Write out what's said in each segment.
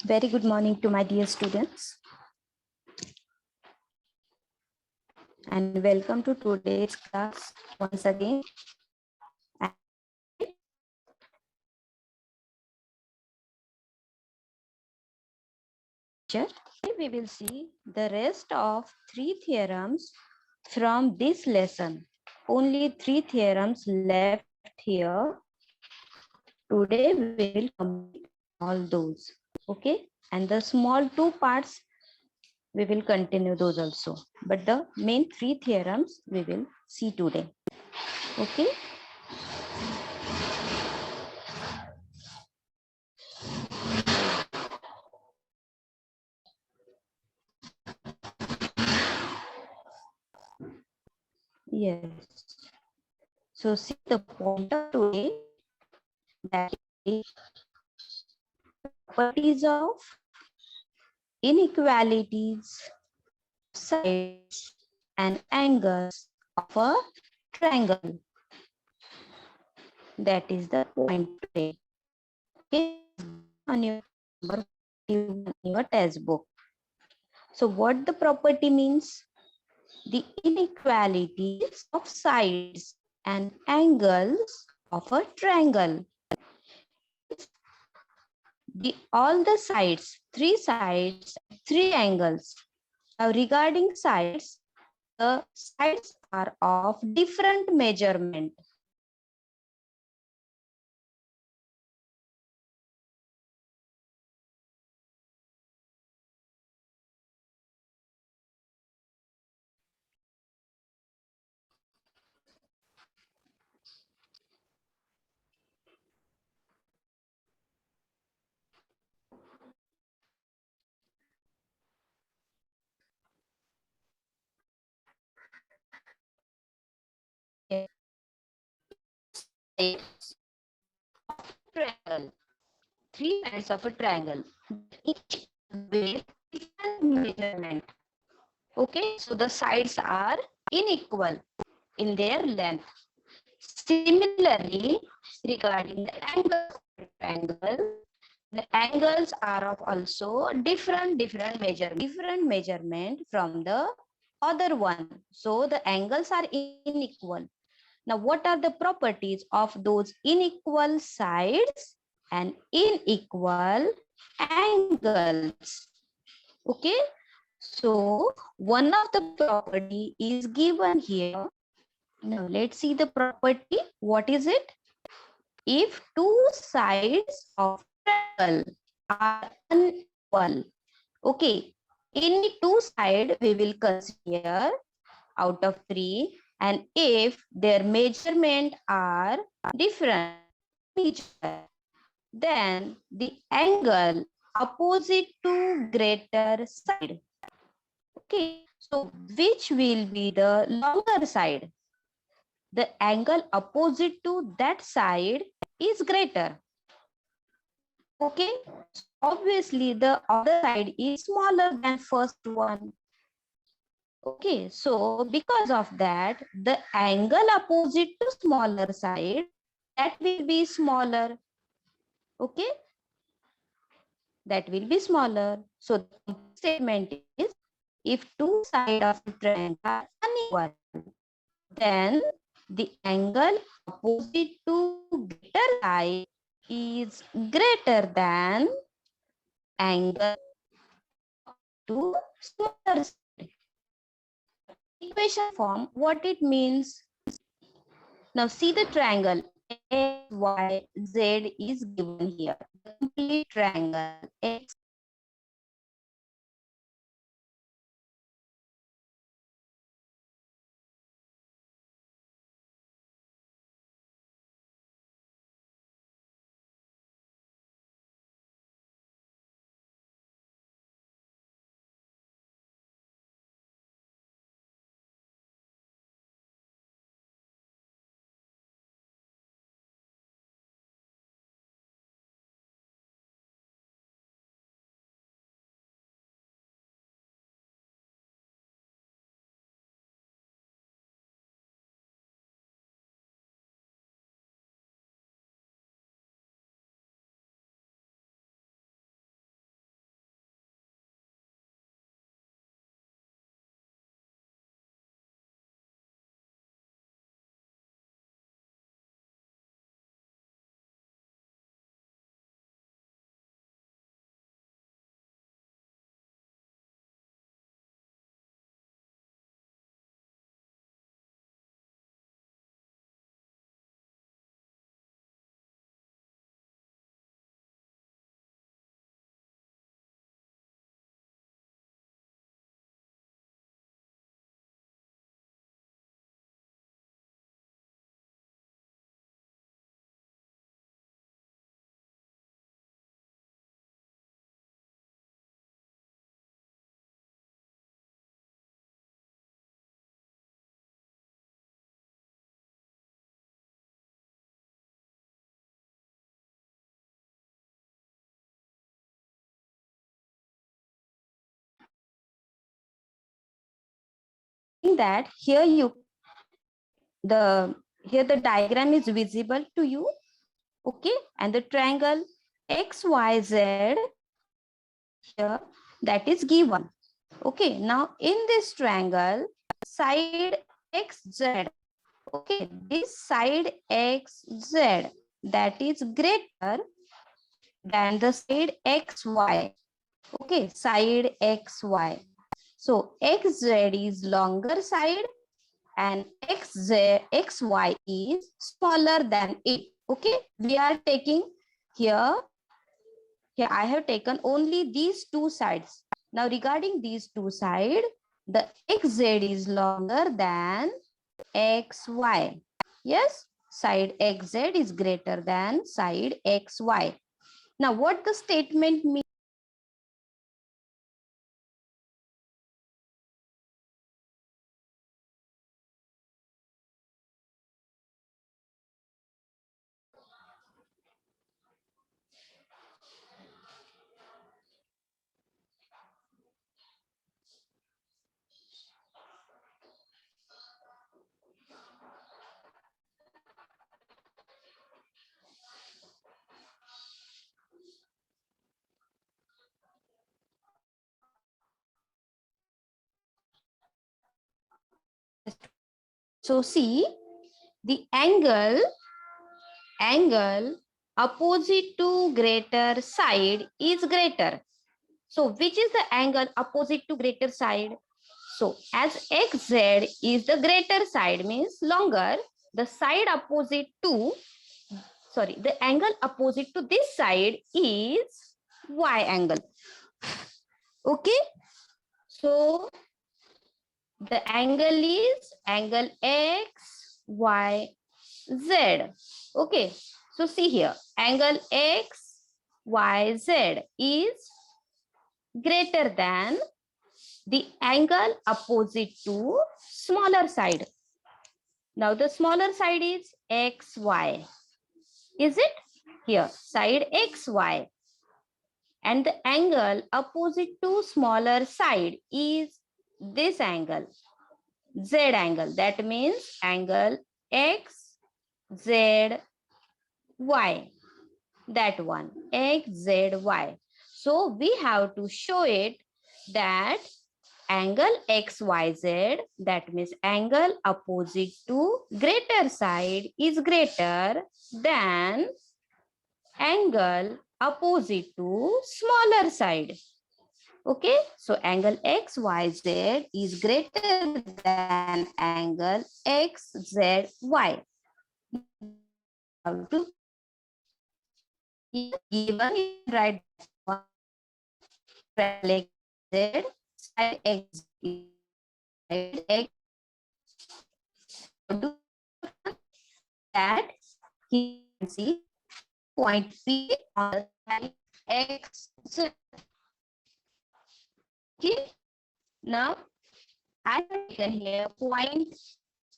Very good morning to my dear students, and welcome to today's class once again. We will see the rest of 3 theorems from this lesson. Only 3 theorems left here. Today we will complete all those. Okay, and the small 2 parts we will continue those also, but the main 3 theorems we will see today. Okay. Yes. So see the point of today, that is properties of inequalities, sides and angles of a triangle. That is the point today. Okay, on your textbook. So what the property means? The inequalities of sides and angles of a triangle. All the sides, 3 sides, 3 angles. Now regarding sides, the sides are of different measurement. Triangle. 3 sides of a triangle. Each with different measurement. Okay, so the sides are unequal in their length. Similarly, regarding the angle of the triangle, the angles are of also different measurement from the other one. So the angles are unequal. Now, what are the properties of those unequal sides and unequal angles? Okay, so one of the property is given here. Now let's see the property. What is it? If 2 sides of triangle are unequal, okay, any 2 side we will consider out of 3, and if their measurement are different, then the angle opposite to greater side. Okay, so which will be the longer side? The angle opposite to that side is greater. Okay, so obviously the other side is smaller than first one. Okay, so because of that, the angle opposite to smaller side, that will be smaller. Okay, that will be smaller. So the statement is, if 2 sides of the triangle are unequal, then the angle opposite to greater side is greater than angle to smaller side. Equation form, what it means? Now see the triangle X, Y, Z is given here. The complete triangle X, mean that here the diagram is visible to you. Okay, and the triangle XYZ here, that is given. Okay, now in this triangle, side XZ, okay, this side XZ, that is greater than the side XY. Okay, side XY. So XZ is longer side and XY is smaller than it. Okay, we are taking here I have taken only these two sides. Now regarding these two sides, the XZ is longer than XY. Yes, side XZ is greater than side XY. Now what the statement means? So see, the angle opposite to greater side is greater. So which is the angle opposite to greater side? So as XZ is the greater side, means longer, the side opposite to, the angle opposite to this side is Y angle. Okay, so the angle is angle X, Y, Z. Okay, so see here, angle X, Y, Z is greater than the angle opposite to smaller side. Now the smaller side is XY. Is it? Here, side XY. And the angle opposite to smaller side is this angle, Z angle. That means angle X, Z, Y. That one, X, Z, Y. So we have to show it that angle XYZ, that means angle opposite to greater side, is greater than angle opposite to smaller side. Okay, so angle XYZ is greater than angle XZY. How to given right like Z side X side X that he can see point P on the side X. Okay, now I have taken here point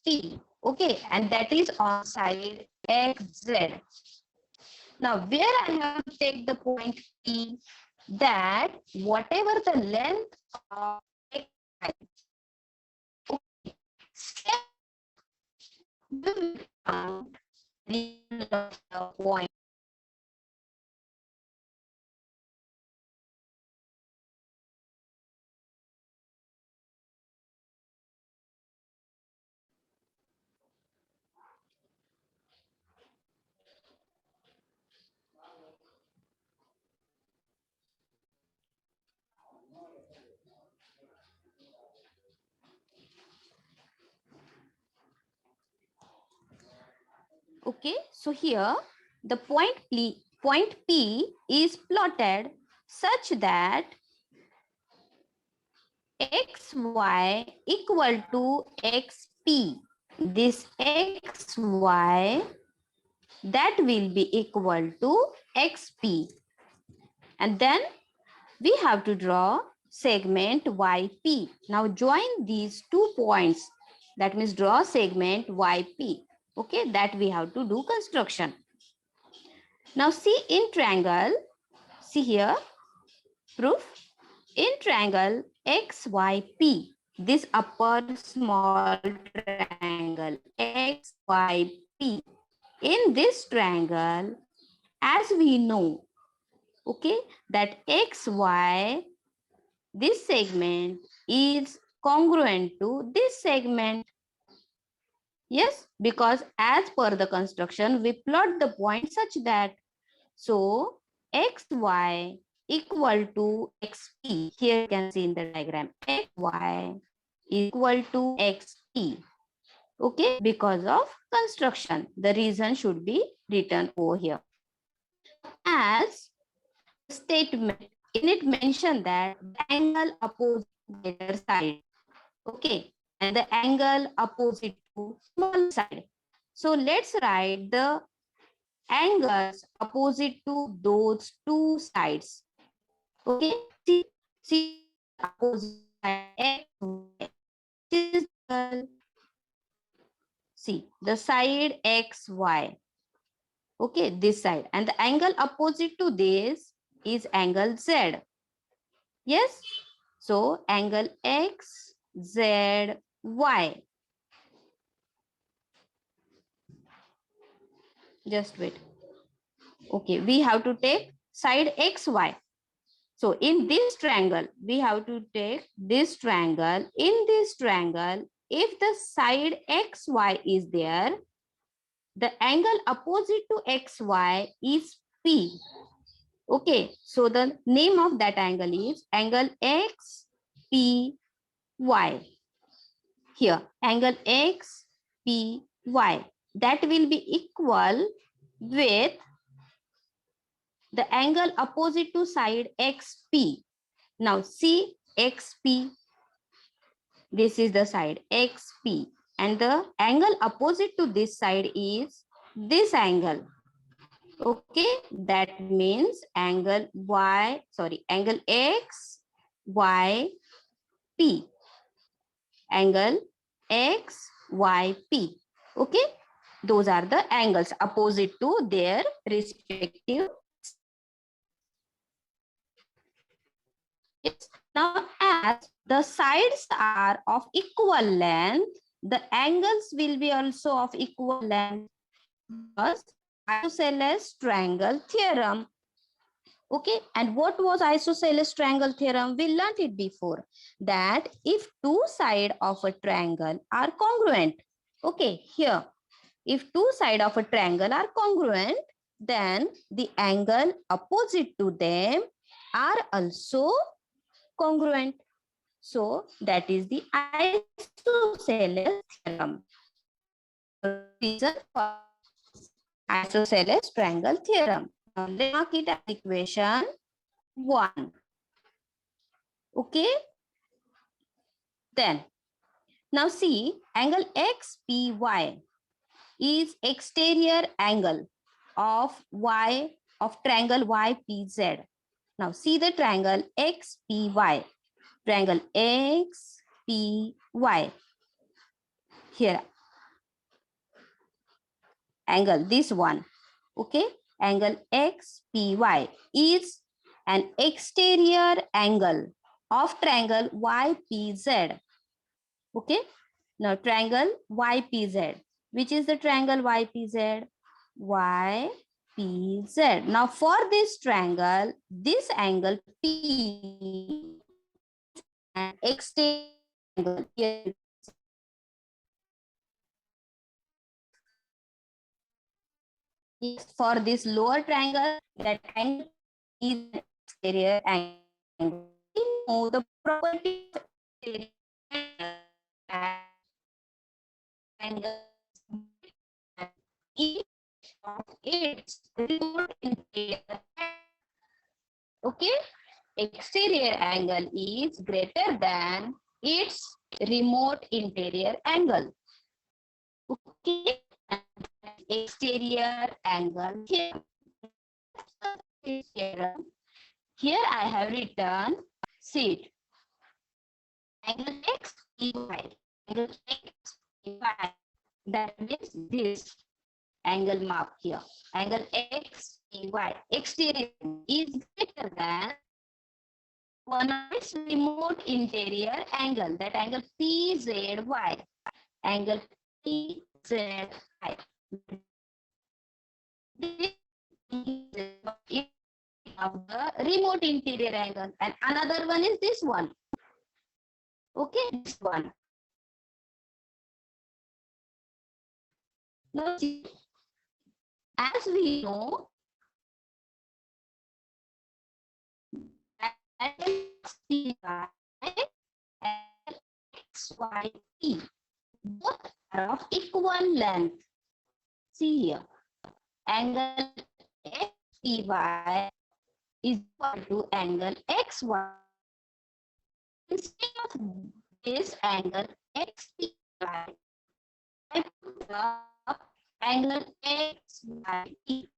P. Okay, and that is on side XZ. Now, where I have to take the point P, that whatever the length of X, okay, we will count the point. Okay, so here the point P is plotted such that XY equal to XP. This XY, that will be equal to XP. And then we have to draw segment YP. Now join these 2 points. That means draw segment YP. Okay, that we have to do construction. Now see in triangle, see here, proof. In triangle XYP, this upper small triangle XYP. In this triangle, as we know, okay, that XY, this segment is congruent to this segment. Yes, because as per the construction, we plot the point such that, so XY equal to XP. Here you can see in the diagram, XY equal to XP. Okay, because of construction, the reason should be written over here. As statement, in it mentioned that the angle opposite greater side, okay, and the angle opposite to small side. So let's write the angles opposite to those two sides. Okay, see opposite side X, Y. This is see the side X, Y. Okay, this side, and the angle opposite to this is angle Z. Yes, so angle X, Z, Y. Just wait. Okay, we have to take side XY. So in this triangle, we have to take this triangle. In this triangle, if the side XY is there, the angle opposite to XY is P. Okay, so the name of that angle is angle XPY. Here, angle XPY. That will be equal with the angle opposite to side XP. Now see XP. This is the side XP. And the angle opposite to this side is this angle. Okay, that means angle angle X, Y, P. Angle X, Y, P. Okay, those are the angles opposite to their respective. Now, as the sides are of equal length, the angles will be also of equal length because isosceles triangle theorem. Okay, and what was isosceles triangle theorem? We learned it before, that if two sides of a triangle are congruent, okay, here, if two sides of a triangle are congruent, then the angle opposite to them are also congruent. So that is the isosceles theorem. Reason for isosceles triangle theorem. Now let's mark it as equation 1. Okay. Then now see, angle XPY is exterior angle of Y of triangle YPZ. Now see the triangle XPY. Triangle XPY. Here, angle this one. Okay, angle XPY is an exterior angle of triangle YPZ. Okay, now triangle YPZ. Which is the triangle YPZ? YPZ. Now for this triangle, this angle P and exterior angle here. Yes, for this lower triangle, that angle is an exterior angle. We know the property of exterior angle. Each of its remote interior. Okay, exterior angle is greater than its remote interior angle. Okay, exterior angle here. Here I have written, see it, angle XPY, angle XPY, that means this angle mark here, angle XPY, exterior is greater than one of its remote interior angle, that angle PZY, angle PZY. This is of the remote interior angle, and another one is this one. Okay, this one. Now see, as we know, XY and XYT both are of equal length. See here, angle XPY is equal to angle XY. Instead of this angle XPY, I put up angle XYT.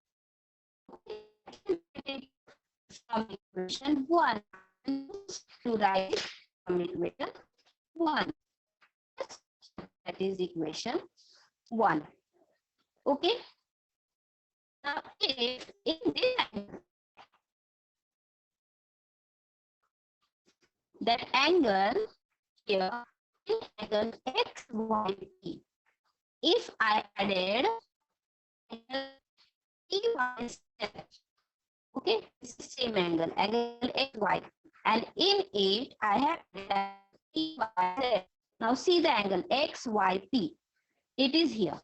From equation 1 to write from equation 1. That is equation 1. Okay. Now, if in this angle, that angle here is angle XYT. If I added angle TY7, okay, this is same angle, angle XY, and in it I have added TYZ. Now see the angle XYT. It is here.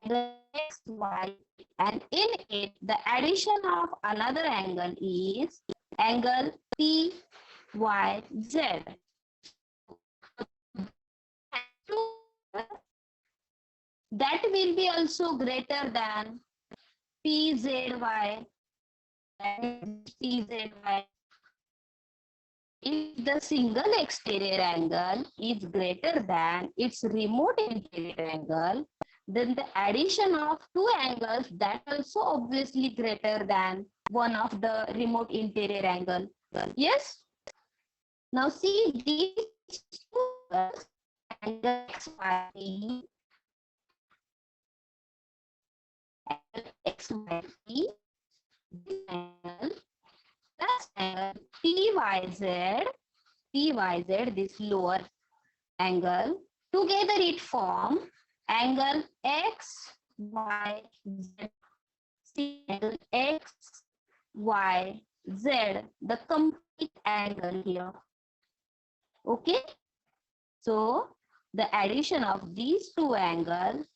Angle XY, and in it the addition of another angle is angle TYZ. That will be also greater than PZY. PZY. If the single exterior angle is greater than its remote interior angle, then the addition of two angles that also obviously greater than one of the remote interior angle. Yes? Now see these two angles, angle XY, angle XYT, this angle plus angle TYZ, this lower angle, together it form angle XYZ. See angle XYZ, the complete angle here. Okay, so the addition of these two angles,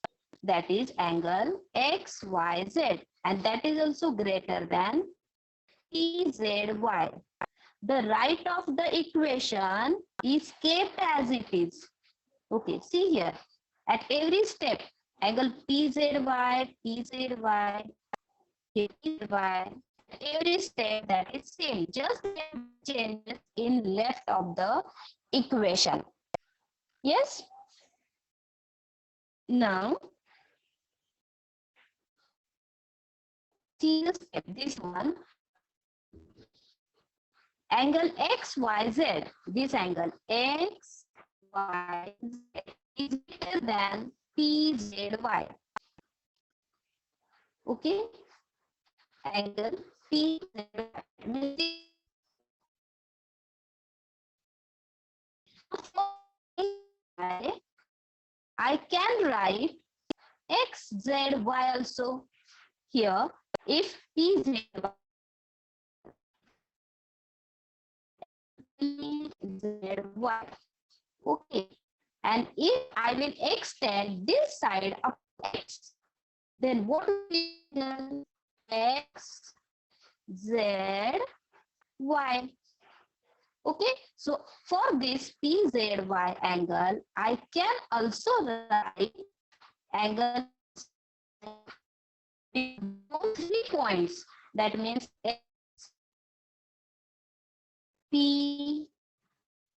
that is angle XYZ, and that is also greater than PZY. The right of the equation is kept as it is. Okay, see here, at every step, angle PZY, PZY, PZY, at every step that is same, just changes in left of the equation. Yes? Now, see the step, this one. Angle XYZ, this angle XYZ is greater than PZY. Okay? Angle PZY. I can write XZY also here if PZY ZY. Okay, and if I will extend this side up X, then what will be X, Z, Y. Okay, so for this PZY angle, I can also write angle those 3 points. That means X, P,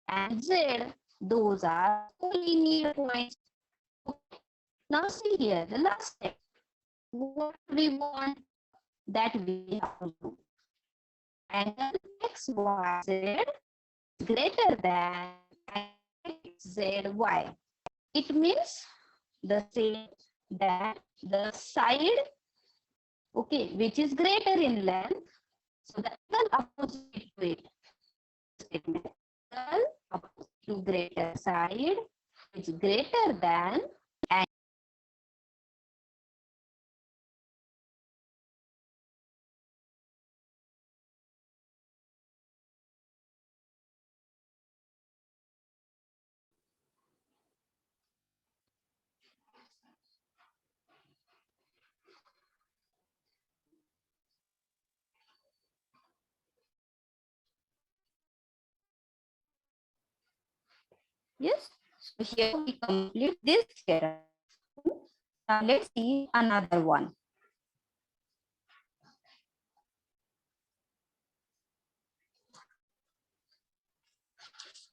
and Z. Those are linear points. Okay. Now see here, the last step. What we want, that we have to do. Angle XYZ greater than XZY. It means the same, that the side, okay, which is greater in length, so the angle opposite to it, statement. Angle opposite to greater side is greater than angle. Yes. So here we complete this theorem. Now let's see another one.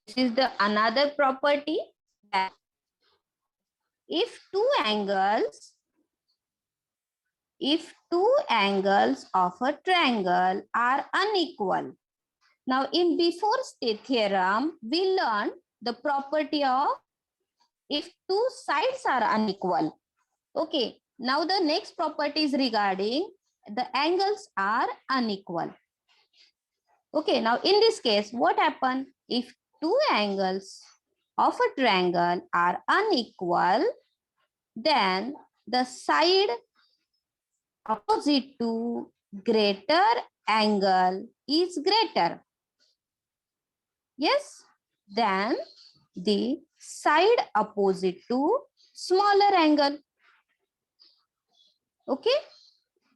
This is the another property that if two angles of a triangle are unequal. Now in before state theorem, we learned the property of if two sides are unequal. Okay, now the next property is regarding the angles are unequal. Okay, now in this case, what happens if two angles of a triangle are unequal, then the side opposite to greater angle is greater. Yes, then the side opposite to smaller angle. Okay,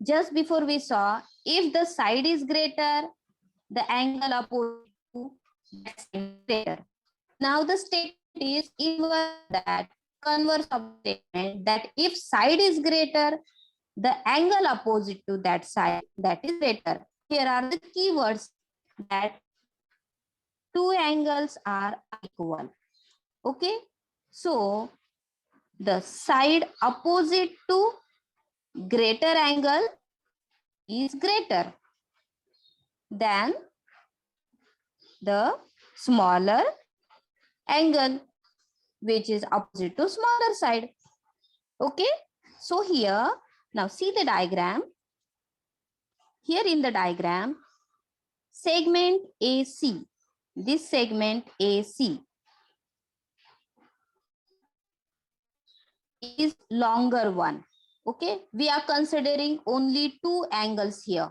just before we saw if the side is greater, the angle opposite to that side is greater. Now the statement is even that converse of statement that if side is greater, the angle opposite to that side that is greater. Here are the keywords that two angles are equal. Okay, so the side opposite to greater angle is greater than the smaller angle which is opposite to smaller side. Okay, so here now see the diagram. Here in the diagram, segment AC, this segment AC is longer one. Okay, we are considering only two angles here,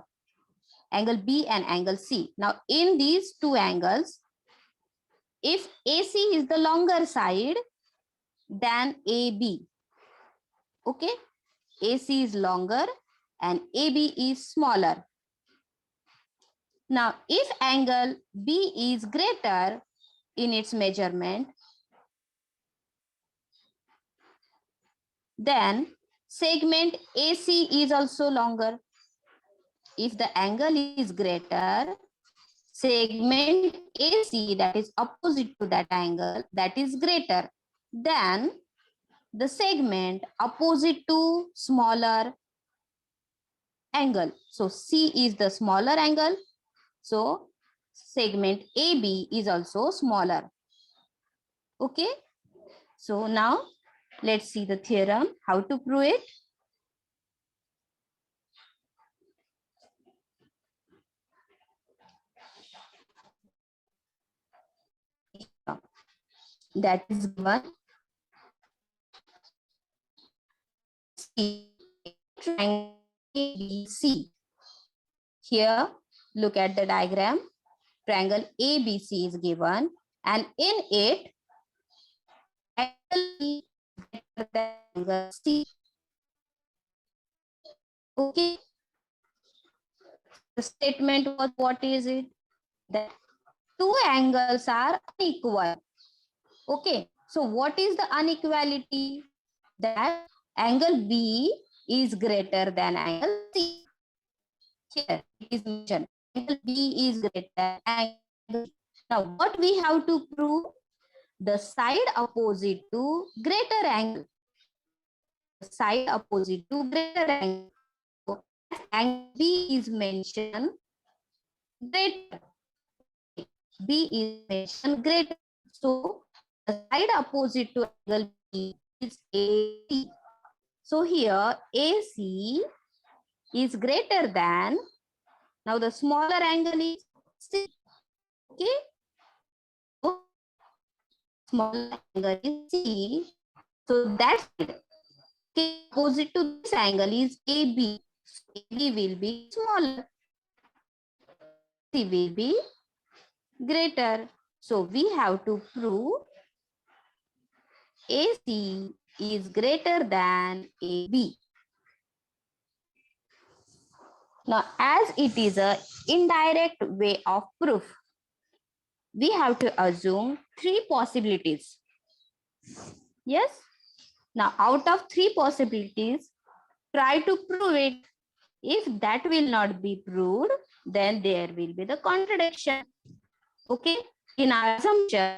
angle B and angle C. Now in these two angles, if AC is the longer side than AB, okay, AC is longer and AB is smaller. Now if angle B is greater in its measurement, then segment AC is also longer. If the angle is greater, segment AC that is opposite to that angle that is greater than the segment opposite to smaller angle. So C is the smaller angle. So segment AB is also smaller. Okay. So now let's see the theorem, how to prove it. That is given. Triangle ABC. Here, look at the diagram. Triangle ABC is given, and in it, angle B is greater than angle C. Okay. The statement was, what is it? That two angles are unequal. Okay. So what is the inequality? That angle B is greater than angle C. Here it is mentioned. Angle B is greater than angle C. Now what we have to prove? The side opposite to greater angle. The side opposite to greater angle. So angle B is mentioned greater. B is mentioned greater. So the side opposite to angle B is AC. So here AC is greater than, now the smaller angle is C. Okay. smaller angle is C. So that's it. Okay, opposite to this angle is AB. So AB will be smaller. C will be greater. So we have to prove AC is greater than AB. Now, as it is an indirect way of proof, we have to assume three possibilities. Yes? Now, out of three possibilities, try to prove it. If that will not be proved, then there will be the contradiction. Okay? In our assumption,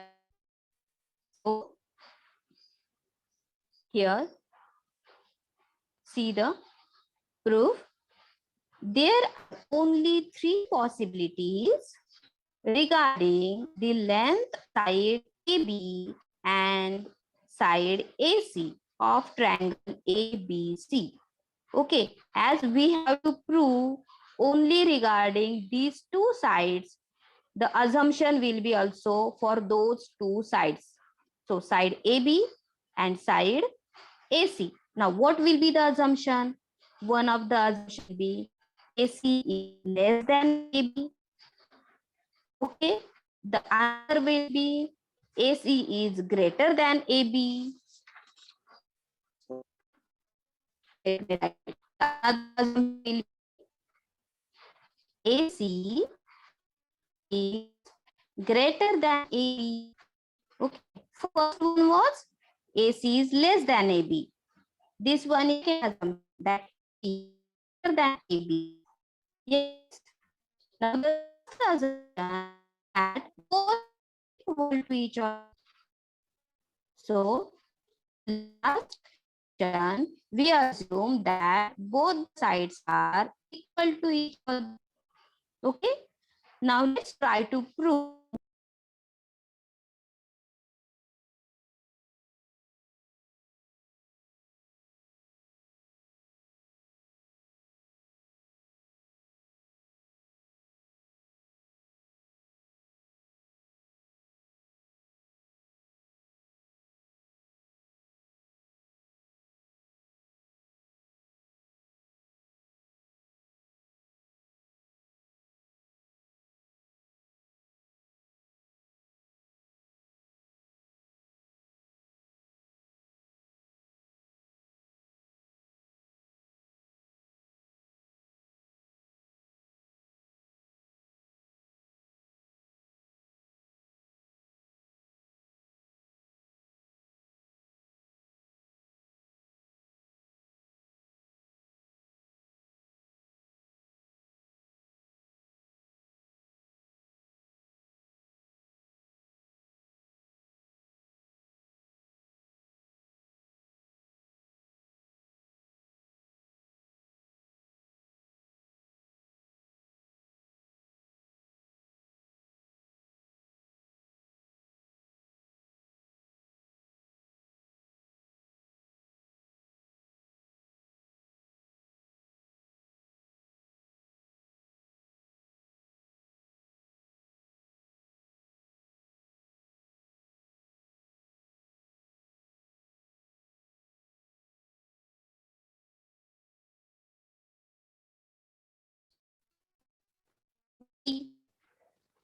so here, see the proof. There are only three possibilities regarding the length side AB and side AC of triangle ABC. Okay, as we have to prove only regarding these two sides, the assumption will be also for those two sides. So side AB and side AC. Now what will be the assumption? One of the assumption will be AC is less than AB. Okay, the answer will be AC is greater than AB. Another assumption will be AC is greater than AB. Okay, first one was AC is less than AB. This one you can assume that AC is greater than AB. Yes. Now the assumption that both equal to each other. So last assumption, we assume that both sides are equal to each other. Okay. Now let's try to prove.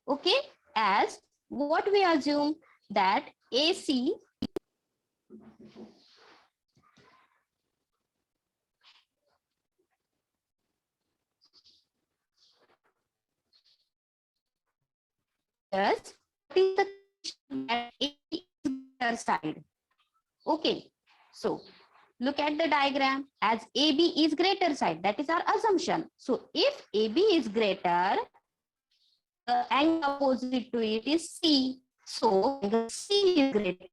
Okay, as what we assume that AC yes, is the that AC is greater side. Okay, so look at the diagram as AB is greater side. That is our assumption. So if AB is greater, the angle opposite to it is C. So angle C is greater.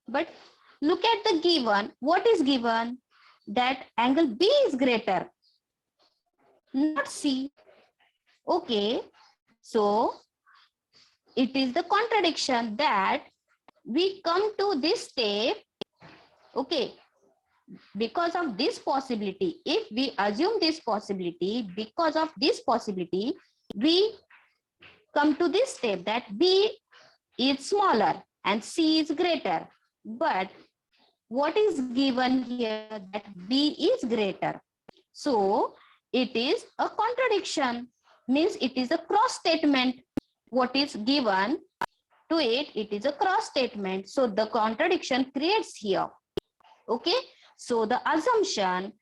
But look at the given. What is given? That angle B is greater, not C. Okay. So it is the contradiction that we come to this step. Okay. Because of this possibility, if we assume this possibility, because of this possibility, we come to this step that B is smaller and C is greater. But what is given here that B is greater. So it is a contradiction, means it is a cross statement. What is given to it, it is a cross statement. So the contradiction creates here. Okay. So the assumption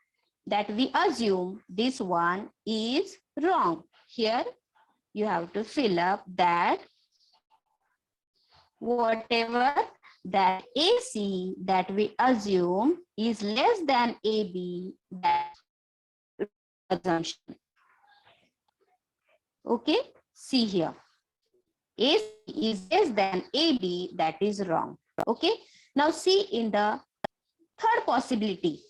that we assume this one is wrong. Here you have to fill up that whatever that AC that we assume is less than AB, that assumption. Okay, see here. AC is less than AB, that is wrong. Okay, now see in the third possibility.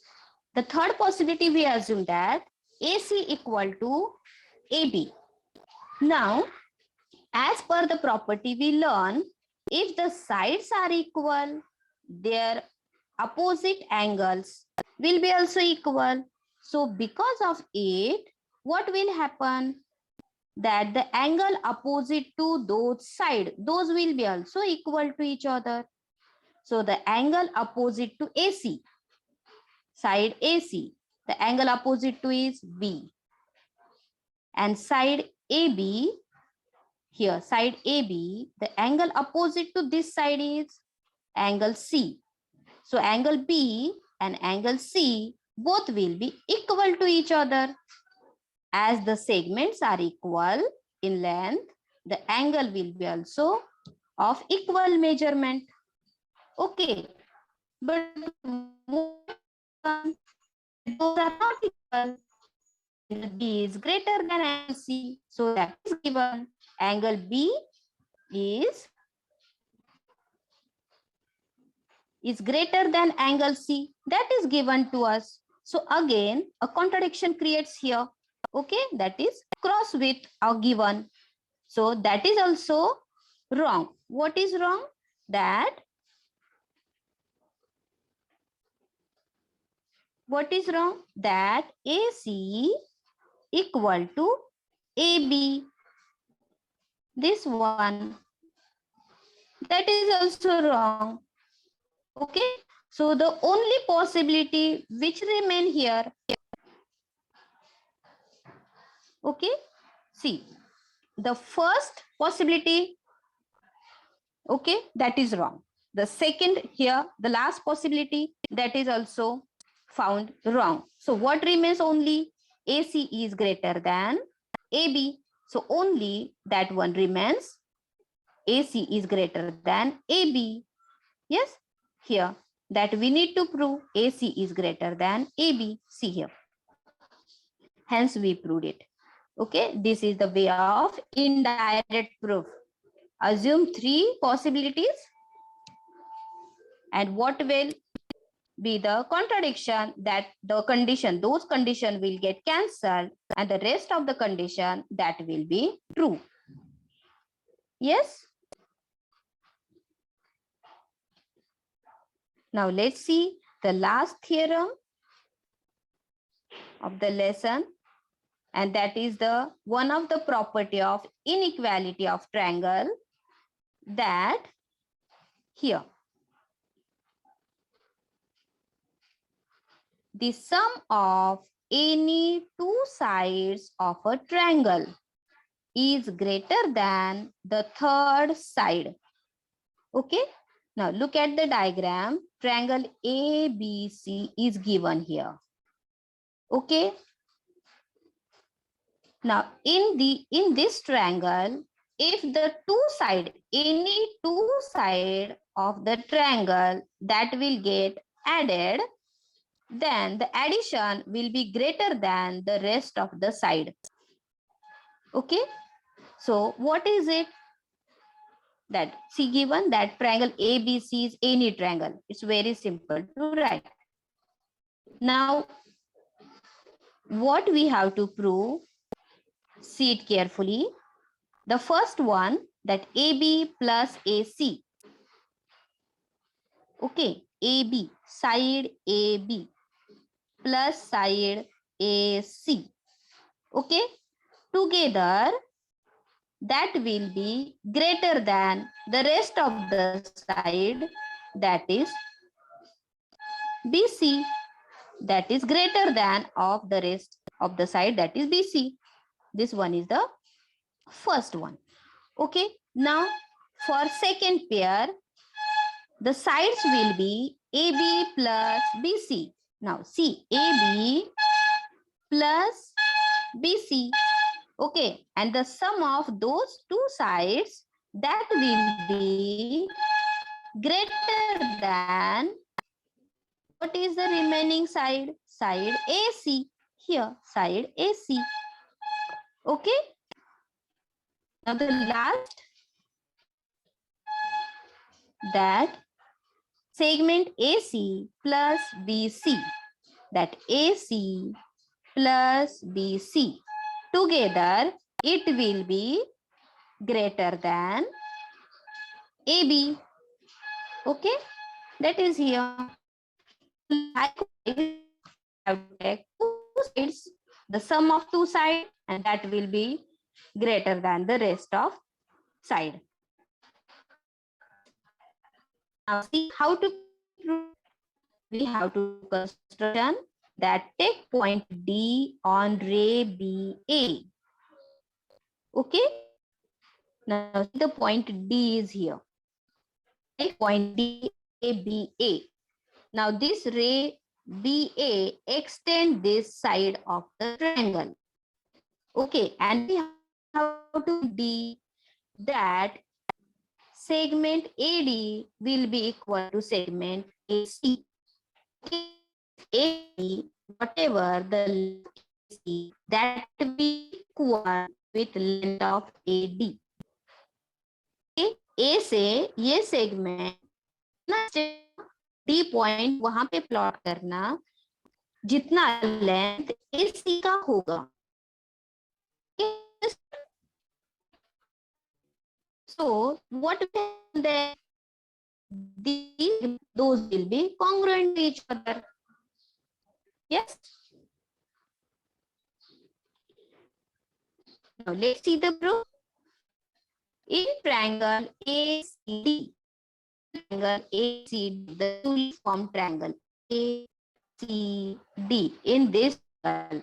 The third possibility, we assume that AC equal to AB. Now, as per the property we learn, if the sides are equal, their opposite angles will be also equal. So because of it, what will happen? That the angle opposite to those sides, those will be also equal to each other. So the angle opposite to AC, side AC, the angle opposite to is B. And side AB, here side AB, the angle opposite to this side is angle C. So angle B and angle C both will be equal to each other. As the segments are equal in length, the angle will be also of equal measurement. Okay, but those are not equal. B is greater than angle C, so that is given. Angle B is greater than angle C, that is given to us. So again, a contradiction creates here. Okay, that is cross with our given. So that is also wrong. What is wrong? That what is wrong? That AC equal to AB. This one. That is also wrong. Okay. So the only possibility which remain here. Okay. See, the first possibility, okay, that is wrong. The second here, the last possibility, that is also found wrong. So what remains only? AC is greater than AB. So only that one remains. AC is greater than AB. Yes, here that we need to prove AC is greater than AB. See here. Hence we proved it. Okay, this is the way of indirect proof. Assume three possibilities and what will be the contradiction, that the condition, those condition will get cancelled and the rest of the condition that will be true. Yes. Now let's see the last theorem of the lesson, and that is the one of the property of inequality of triangle, that here the sum of any two sides of a triangle is greater than the third side. Okay, now look at the diagram. Triangle ABC is given here. Okay, now in this triangle, if the any two side of the triangle that will get added, then the addition will be greater than the rest of the side. Okay, so what is it? That see, given that triangle ABC is any triangle, it's very simple to write. Now what we have to prove, see it carefully. The first one, that AB plus AC. Okay, AB, side AB plus side AC. Okay, together that will be greater than the rest of the side, that is BC, that is greater than of the rest of the side, that is BC. This one is the first one. Okay, now for second pair, the sides will be AB plus BC. Now see, AB plus BC. Okay, and the sum of those two sides, that will be greater than, what is the remaining side? Side AC. Here, side AC. Okay. Now the last, that segment AC plus BC, that AC plus BC together, it will be greater than AB. Okay, that is here. Likewise, have to take two sides, the sum of two sides, and that will be greater than the rest of side. Now see how to prove. We have to construction that take point D on ray BA. Okay. Now see, the point D is here. Take point D, A, B, A. Now this ray BA extend this side of the triangle. Okay, and we have to D that segment AD will be equal to segment AC. Okay. AD, whatever the length AC, that will be equal with length of AD. Okay. A से ये segment D point वहां पे plot करना, जितना length AC का होगा. So what will then those will be congruent to each other. Yes. Now let's see the proof. In triangle ACD, the uniform triangle ACD, in this triangle,